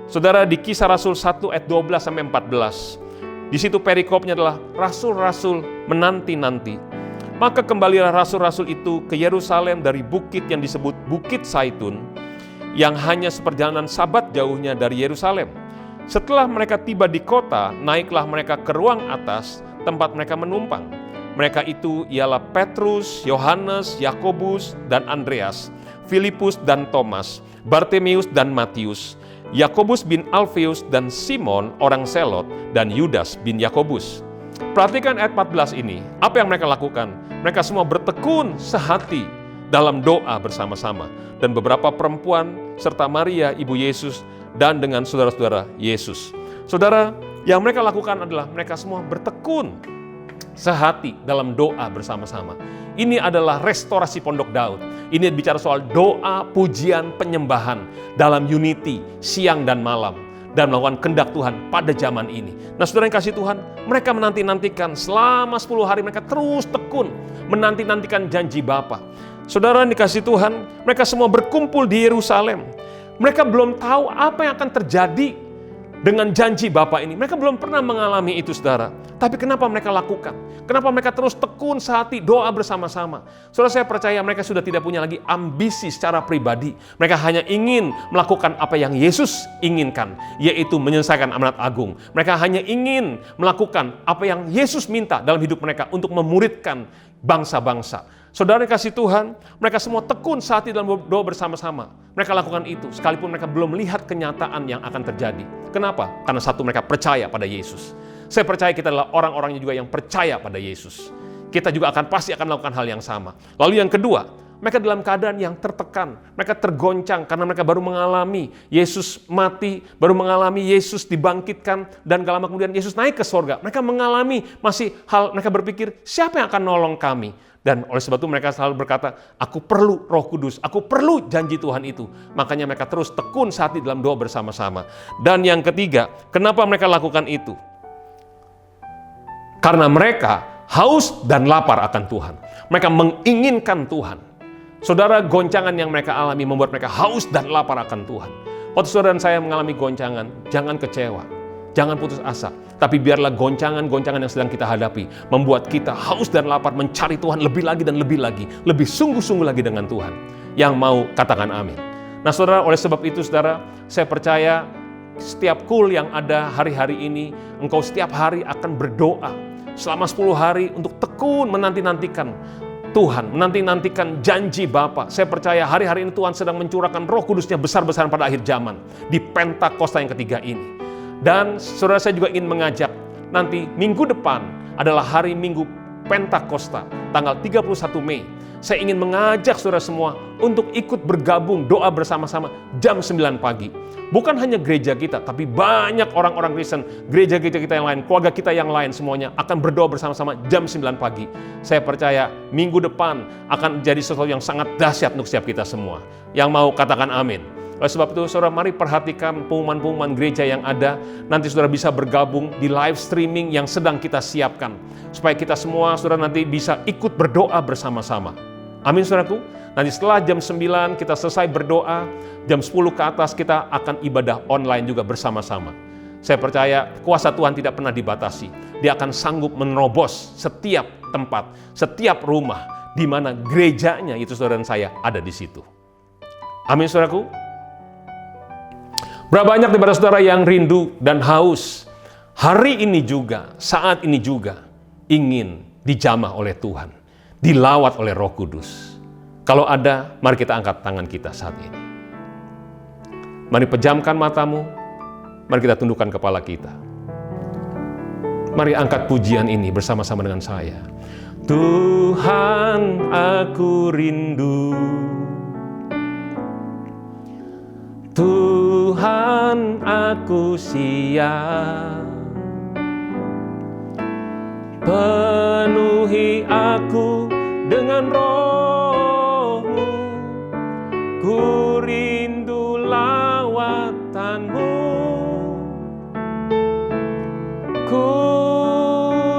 Saudara, di Kisah Rasul 1 ayat 12-14, di situ perikopnya adalah rasul-rasul menanti-nanti. Maka kembalilah rasul-rasul itu ke Yerusalem dari bukit yang disebut Bukit Zaitun, yang hanya seperjalanan sabat jauhnya dari Yerusalem. Setelah mereka tiba di kota, naiklah mereka ke ruang atas tempat mereka menumpang. Mereka itu ialah Petrus, Yohanes, Yakobus, dan Andreas, Filipus dan Thomas, Bartimeus dan Matius, Yakobus bin Alfeus dan Simon orang Selot, dan Yudas bin Yakobus. Perhatikan ayat 14 ini, apa yang mereka lakukan? Mereka semua bertekun sehati dalam doa bersama-sama. Dan beberapa perempuan serta Maria ibu Yesus dan dengan saudara-saudara Yesus. Saudara, yang mereka lakukan adalah mereka semua bertekun sehati dalam doa bersama-sama. Ini adalah restorasi Pondok Daud. Ini bicara soal doa, pujian, penyembahan dalam unity siang dan malam dan melakukan kehendak Tuhan pada zaman ini. Nah, saudara yang kasih Tuhan, mereka menanti-nantikan selama 10 hari, mereka terus tekun menanti-nantikan janji Bapa. Saudara yang dikasih Tuhan, mereka semua berkumpul di Yerusalem. Mereka belum tahu apa yang akan terjadi dengan janji Bapa ini. Mereka belum pernah mengalami itu, saudara. Tapi kenapa mereka lakukan? Kenapa mereka terus tekun sehati doa bersama-sama? Saudara, saya percaya mereka sudah tidak punya lagi ambisi secara pribadi. Mereka hanya ingin melakukan apa yang Yesus inginkan, yaitu menyelesaikan amanat agung. Mereka hanya ingin melakukan apa yang Yesus minta dalam hidup mereka untuk memuridkan bangsa-bangsa. Saudara yang kasih Tuhan, mereka semua tekun sehati dalam doa bersama-sama. Mereka lakukan itu, sekalipun mereka belum melihat kenyataan yang akan terjadi. Kenapa? Karena satu, mereka percaya pada Yesus. Saya percaya kita adalah orang-orangnya juga yang percaya pada Yesus. Kita juga pasti akan melakukan hal yang sama. Lalu yang kedua, mereka dalam keadaan yang tertekan. Mereka tergoncang karena mereka baru mengalami Yesus mati, baru mengalami Yesus dibangkitkan, dan gak lama kemudian Yesus naik ke surga. Mereka mengalami mereka berpikir, siapa yang akan nolong kami? Dan oleh sebab itu mereka selalu berkata, aku perlu Roh Kudus, aku perlu janji Tuhan itu. Makanya mereka terus tekun sehati dalam doa bersama-sama. Dan yang ketiga, kenapa mereka lakukan itu? Karena mereka haus dan lapar akan Tuhan. Mereka menginginkan Tuhan. Saudara, goncangan yang mereka alami membuat mereka haus dan lapar akan Tuhan. Waktu saudara dan saya mengalami goncangan, jangan kecewa, jangan putus asa. Tapi biarlah goncangan-goncangan yang sedang kita hadapi membuat kita haus dan lapar mencari Tuhan lebih lagi dan lebih lagi. Lebih sungguh-sungguh lagi dengan Tuhan. Yang mau katakan amin. Nah saudara, oleh sebab itu saudara, saya percaya setiap kul yang ada hari-hari ini, engkau setiap hari akan berdoa selama 10 hari untuk tekun menanti-nantikan Tuhan, menanti-nantikan janji Bapa. Saya percaya hari-hari ini Tuhan sedang mencurahkan Roh Kudusnya besar-besaran pada akhir zaman di Pentakosta yang ketiga ini. Dan saudara, saya juga ingin mengajak, nanti minggu depan adalah hari Minggu Pentakosta, tanggal 31 Mei. Saya ingin mengajak saudara semua untuk ikut bergabung doa bersama-sama jam 9 pagi. Bukan hanya gereja kita, tapi banyak orang-orang Kristen, gereja-gereja kita yang lain, keluarga kita yang lain, semuanya akan berdoa bersama-sama jam 9 pagi. Saya percaya minggu depan akan jadi sesuatu yang sangat dahsyat untuk setiap kita semua. Yang mau katakan amin. Oleh sebab itu, saudara, mari perhatikan pengumuman-pengumuman gereja yang ada. Nanti saudara bisa bergabung di live streaming yang sedang kita siapkan. Supaya kita semua, saudara, nanti bisa ikut berdoa bersama-sama. Amin, saudaraku. Nanti setelah jam 9 kita selesai berdoa, jam 10 ke atas kita akan ibadah online juga bersama-sama. Saya percaya kuasa Tuhan tidak pernah dibatasi. Dia akan sanggup menerobos setiap tempat, setiap rumah, di mana gerejanya itu saudara dan saya ada di situ. Amin, saudaraku. Berapa banyak daripada saudara yang rindu dan haus hari ini juga, saat ini juga ingin dijamah oleh Tuhan, dilawat oleh Roh Kudus. Kalau ada, mari kita angkat tangan kita saat ini. Mari pejamkan matamu, mari kita tundukkan kepala kita. Mari angkat pujian ini bersama-sama dengan saya. Tuhan, aku rindu. Tuhan, aku siap. Penuhi aku dengan Roh-Mu. Ku rindu lawatan-Mu. Ku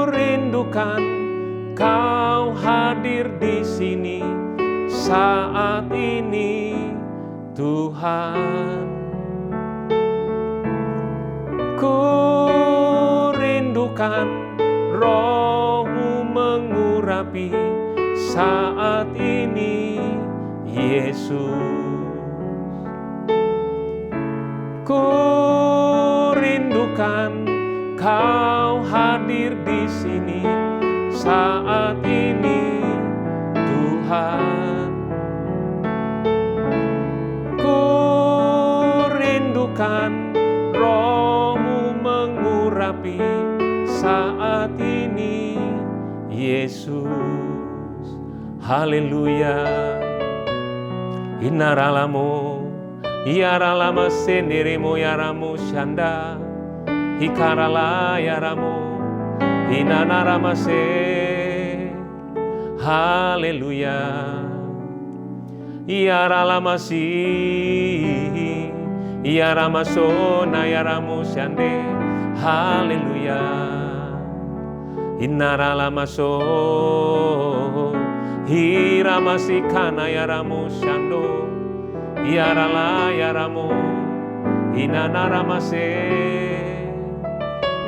rindukan Kau hadir di sini saat ini, Tuhan. Ku rindukan Roh-Mu mengurapi saat ini, Yesus. Ku rindukan Kau hadir di sini saat ini, Tuhan. Ku rindukan Roh-Mu mengurapi saat ini, Yesus. Haleluya. Inaralamo, Yaralama senderemo yaramu shanda, Hikarala yaramo, Inanaramase. Haleluya. Yaralamasi, Yaramasona yaramu shande. Haleluya. Inaralamaso, Hiramasikana yaramu shando, Yarala yaramu, Inanaramase,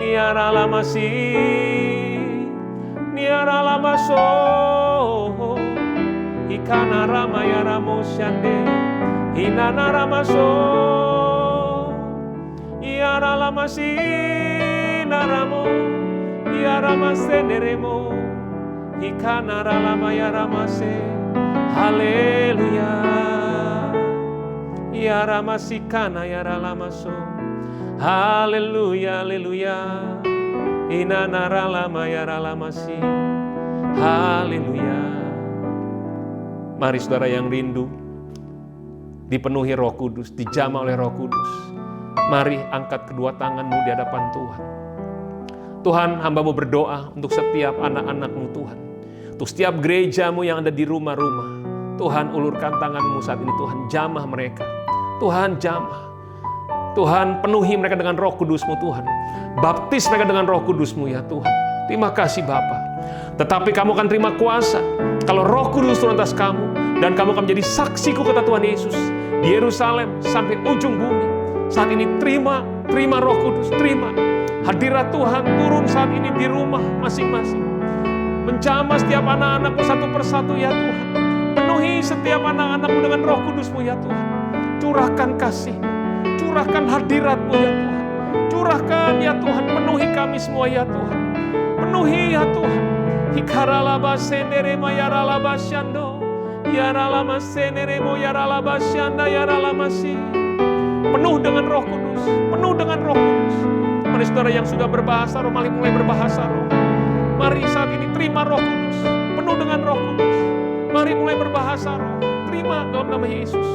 Niaralamasi, Niaralamaso, Ikanarama yaramu shande, Inanaramaso, Yaralamasi naramo, Yaramase neremo, Ikanaralama yaramase. Haleluya. Yaramasikana yaralamaso. Haleluya, haleluya. Inanaralama yaralamasi. Haleluya. Mari saudara yang rindu dipenuhi Roh Kudus, dijamah oleh Roh Kudus. Mari angkat kedua tanganmu di hadapan Tuhan. Tuhan, hamba-Mu berdoa untuk setiap anak-anak-Mu Tuhan. Untuk setiap gerejamu yang ada di rumah-rumah. Tuhan, ulurkan tangan-Mu saat ini, Tuhan, jamah mereka. Tuhan, jamah. Tuhan, penuhi mereka dengan Roh Kudus-Mu, Tuhan. Baptis mereka dengan Roh Kudus-Mu, ya Tuhan. Terima kasih Bapa. Tetapi kamu akan terima kuasa kalau Roh Kudus turun atas kamu, dan kamu akan menjadi saksiku, kata Tuhan Yesus, di Yerusalem sampai ujung bumi. Saat ini terima Roh Kudus, terima. Hadirat Tuhan turun saat ini di rumah masing-masing. Menjamah setiap anak-anak-Mu satu persatu, ya Tuhan. Penuhi setiap anak-anak-Mu dengan Roh Kudus-Mu, ya Tuhan. Curahkan kasih, curahkan hadirat-Mu, ya Tuhan. Curahkan, ya Tuhan, penuhi kami semua, ya Tuhan. Penuhi, ya Tuhan. Hikaralaba senderema yaralaba syando, yaralama seneremo yaralaba syanda yaralamasi. Penuh dengan Roh Kudus, penuh dengan Roh Kudus. Mari saudara yang sudah berbahasa roh, mulai berbahasa roh. Mari saat ini terima Roh Kudus, penuh dengan Roh Kudus. Mari mulai berbahasa roh, terima dalam nama Yesus.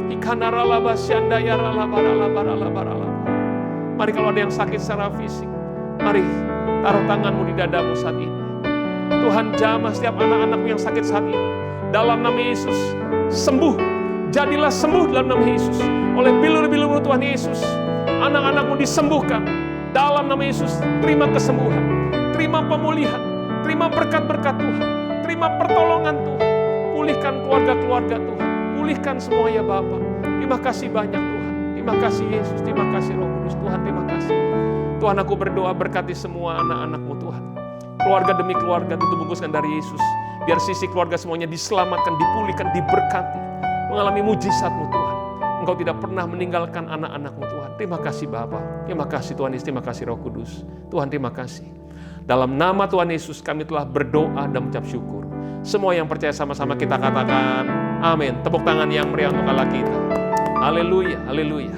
Ikanaralaba syanda yaralabaralabaralabaralaba. Mari kalau ada yang sakit secara fisik, mari taruh tanganmu di dadamu saat ini. Tuhan, jamah setiap anak-anakmu yang sakit saat ini. Dalam nama Yesus, sembuh. Jadilah sembuh dalam nama Yesus. Oleh bilur-bilur Tuhan Yesus, anak-anakmu disembuhkan. Dalam nama Yesus, terima kesembuhan, terima pemulihan, terima berkat-berkat Tuhan, terima pertolongan Tuhan. Pulihkan keluarga-keluarga Tuhan, pulihkan semua, ya Bapa. Terima kasih banyak Tuhan. Terima kasih Yesus, terima kasih Roh Kudus. Tuhan, terima kasih. Tuhan, aku berdoa berkati semua anak-anak-Mu Tuhan. Keluarga demi keluarga itu dibungkuskan dari Yesus. Biar sisi keluarga semuanya diselamatkan, dipulihkan, diberkati. Mengalami mujizat-Mu Tuhan. Engkau tidak pernah meninggalkan anak-anak-Mu Tuhan. Terima kasih Bapa. Terima kasih Tuhan Yesus, terima kasih Roh Kudus. Tuhan, terima kasih. Dalam nama Tuhan Yesus kami telah berdoa dan mengucap syukur. Semua yang percaya sama-sama kita katakan amin. Tepuk tangan yang meriah untuk Allah kita. Haleluya, haleluya.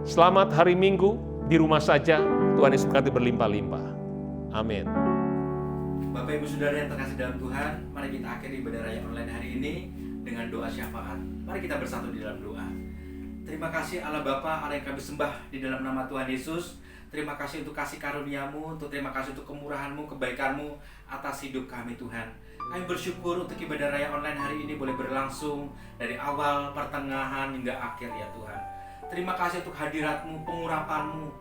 Selamat hari Minggu di rumah saja. Tuhan Yesus berkati berlimpah-limpah. Amin. Bapak Ibu Saudara yang terkasih dalam Tuhan, mari kita akhiri ibadah raya online hari ini dengan doa syafaat. Mari kita bersatu di dalam doa. Terima kasih Allah Bapa, Allah yang kami sembah di dalam nama Tuhan Yesus. Terima kasih untuk kasih karunia-Mu, terima kasih untuk kemurahan-Mu, kebaikan-Mu atas hidup kami Tuhan. Kami bersyukur untuk ibadah raya online hari ini boleh berlangsung dari awal, pertengahan, hingga akhir ya Tuhan. Terima kasih untuk hadirat-Mu, pengurapan-Mu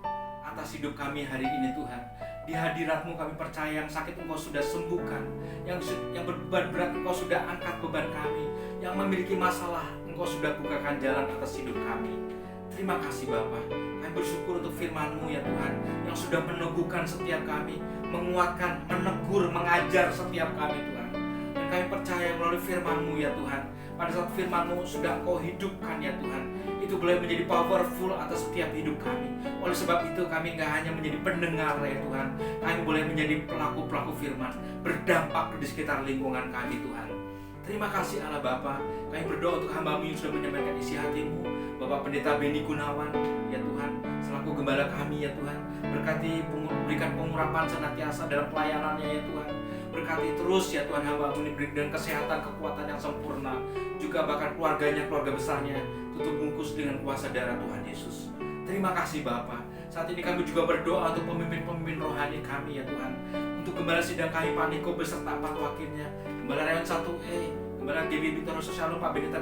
atas hidup kami hari ini Tuhan. Di hadirat-Mu kami percaya yang sakit Engkau sudah sembuhkan, yang beban berat Engkau sudah angkat beban kami, yang memiliki masalah Engkau sudah bukakan jalan atas hidup kami. Terima kasih Bapa. Kami bersyukur untuk firman-Mu ya Tuhan, yang sudah meneguhkan setiap kami, menguatkan, menegur, mengajar setiap kami Tuhan. Dan Dan kami percaya melalui firman-Mu ya Tuhan, pada saat firman-Mu sudah Engkau hidupkan ya Tuhan, itu boleh menjadi powerful atas setiap hidup kami. Oleh sebab itu kami nggak hanya menjadi pendengar ya Tuhan, kami boleh menjadi pelaku-pelaku firman, berdampak di sekitar lingkungan kami Tuhan. Terima kasih Allah Bapa. Kami berdoa untuk hamba-Mu yang sudah menyampaikan isi hati-Mu, Bapak Pendeta Beni Gunawan ya Tuhan, selaku gembala kami ya Tuhan. Berkati, berikan pengurapan senantiasa dalam pelayanannya ya Tuhan. Berkati terus ya Tuhan hamba-Mu ini, berikan kesehatan, kekuatan yang sempurna, juga bahkan keluarganya, keluarga besarnya, tutup bungkus dengan kuasa darah Tuhan Yesus. Terima kasih Bapa. Saat ini kami juga berdoa untuk pemimpin-pemimpin rohani kami ya Tuhan, untuk gembala sidang kami Pak Niko beserta 4 wakilnya, Gembala Rayon 1E, Gembala GB Bintaro Sosial, Pak Pendeta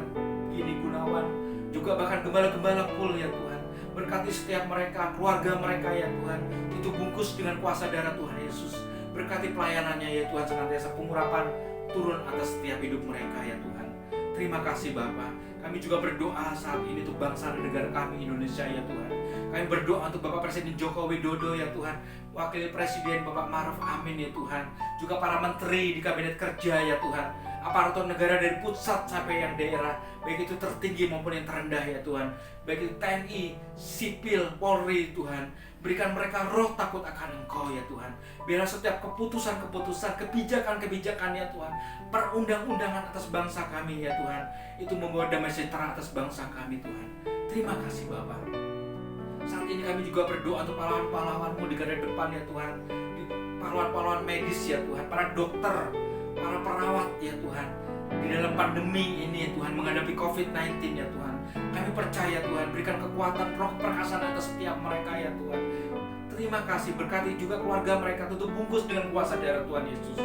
Beni Gunawan, juga bahkan gembala-gembala kul ya Tuhan. Berkati setiap mereka, keluarga mereka ya Tuhan, tutup bungkus dengan kuasa darah Tuhan Yesus. Berkati pelayanannya ya Tuhan, senantiasa pengurapan turun atas setiap hidup mereka ya Tuhan. Terima kasih Bapa. Kami juga berdoa saat ini untuk bangsa dan negara kami Indonesia ya Tuhan. Kami berdoa untuk Bapak Presiden Joko Widodo ya Tuhan, Wakil Presiden Bapak Maruf Amin ya Tuhan, juga para menteri di Kabinet Kerja ya Tuhan, aparatur negara dari pusat sampai yang daerah, baik itu tertinggi maupun yang terendah ya Tuhan, baik itu TNI, sipil, Polri Tuhan. Berikan mereka roh takut akan Engkau ya Tuhan. Biarlah setiap keputusan-keputusan, kebijakan-kebijakan ya Tuhan, perundang-undangan atas bangsa kami ya Tuhan, itu membawa damai sejahtera atas bangsa kami Tuhan. Terima kasih Bapak. Saat ini kami juga berdoa untuk pahlawan-pahlawan-Mu di garda depan ya Tuhan, pahlawan-pahlawan medis ya Tuhan, para dokter, para perawat ya Tuhan, di dalam pandemi ini ya Tuhan, menghadapi COVID-19 ya Tuhan. Kami percaya Tuhan, berikan kekuatan roh perkasaan atas setiap mereka ya Tuhan. Terima kasih, berkati juga keluarga mereka, tutup bungkus dengan kuasa darah Tuhan Yesus.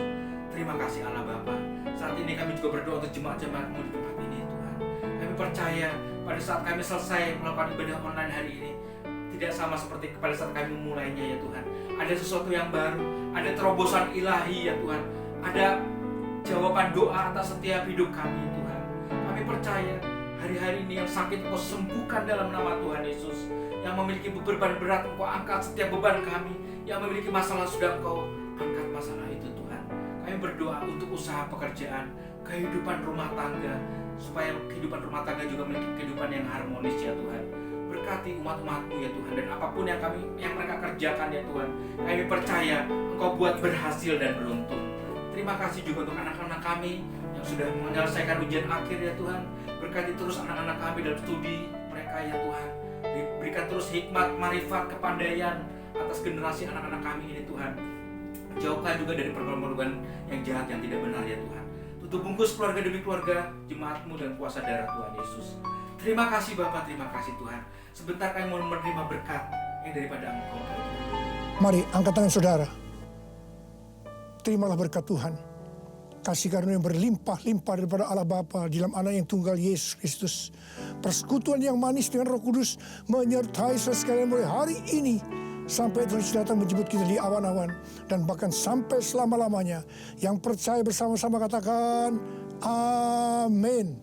Terima kasih Allah Bapa. Saat ini kami juga berdoa untuk jemaat-jemaat-Mu di tempat ini Tuhan. Kami percaya pada saat kami selesai melakukan ibadah online hari ini, tidak sama seperti pada saat kami memulainya ya Tuhan. Ada sesuatu yang baru, ada terobosan ilahi ya Tuhan, ada jawaban doa atas setiap hidup kami Tuhan. Kami percaya hari-hari ini yang sakit Engkau sembuhkan dalam nama Tuhan Yesus. Yang memiliki beban berat Engkau angkat setiap beban kami. Yang memiliki masalah sudah Engkau angkat masalah itu Tuhan. Kami berdoa untuk usaha pekerjaan, kehidupan rumah tangga, supaya kehidupan rumah tangga juga memiliki kehidupan yang harmonis ya Tuhan. Berkati umat-umat-Mu ya Tuhan, dan apapun yang mereka kerjakan ya Tuhan, kami percaya Engkau buat berhasil dan beruntung. Terima kasih juga untuk anak-anak kami yang sudah menyelesaikan ujian akhir ya Tuhan. Berkati terus anak-anak kami dalam studi mereka ya Tuhan. Berikan terus hikmat, marifat, kepandaian atas generasi anak-anak kami ini Tuhan. Jauhkan juga dari pergaulan-pergaulan yang jahat, yang tidak benar ya Tuhan. Tutup bungkus keluarga demi keluarga jemaat-Mu dan kuasa darah Tuhan Yesus. Terima kasih Bapa, terima kasih Tuhan. Sebentar kami mau menerima berkat yang daripada Engkau. Mari angkat tangan saudara. Terimalah berkat Tuhan. Kasih karunia yang berlimpah-limpah daripada Allah Bapa di dalam Anak yang tunggal Yesus Kristus. Persekutuan yang manis dengan Roh Kudus menyertai saudara sekalian mulai hari ini sampai Tuhan datang menjemput kita di awan-awan dan bahkan sampai selama-lamanya. Yang percaya bersama-sama katakan amin.